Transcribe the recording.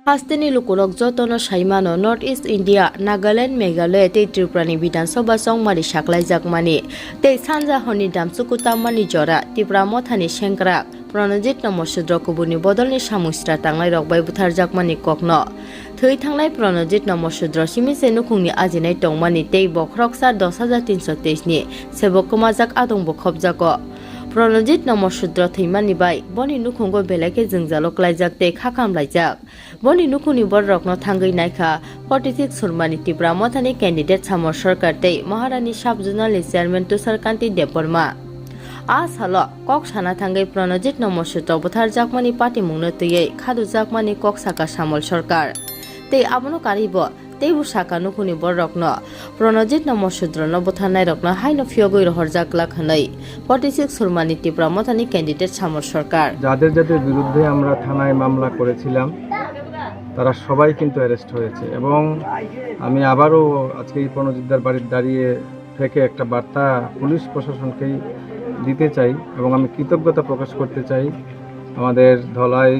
Hasteni lukurok jotono saimano North East India, Nagaland, Meghalaya tei Tripurani Bidansabha songmani saklaijak tei sanja honi damsukutamani jora Tripura mothani sengkrak Pranajit Namosudra kubuni bodolni samusra tanglai rokbai butharjakmani kokno thwi thangnai Pranajit Namosudra simise nukhungni ajinai tongmani tei bokroksa 10,323 ni sebok kumajak adongbo khobjago Pranajit Namosudra thimani bai boni nukhungo belake jingjalo klaijak tei khakam laijak boni nukhungni borrokno thangui naikha 46 Surmani Tripura mothani candidate Samor Sarkar tei Maharani Sub-Zonal Chairman Tusarkanti Deborma Asalo kok sana thangai Pranajit Namosudra butharjakmani party mungno tei khadujakmani kok saka Samol Sarkar tei abono karibo tei busaka nukhuni borrokno Pranajit Namosudra no buthanai rokno haino fiogoi rohorjak lakhanai 46 Surmani Tripura mothani candidate Samor Sarkar যাদের বিরুদ্ধে আমরা থানায় মামলা করেছিলাম তারা সবাই কিন্তু arrest হয়েছে এবং আমি আবারও আজকে এই প্রণজিতদার বাড়ির দাঁড়িয়ে থেকে একটা বার্তা পুলিশ প্রশাসনকেই দিতে চাই এবং আমি কৃতজ্ঞতা প্রকাশ করতে চাই আমাদের ধলাই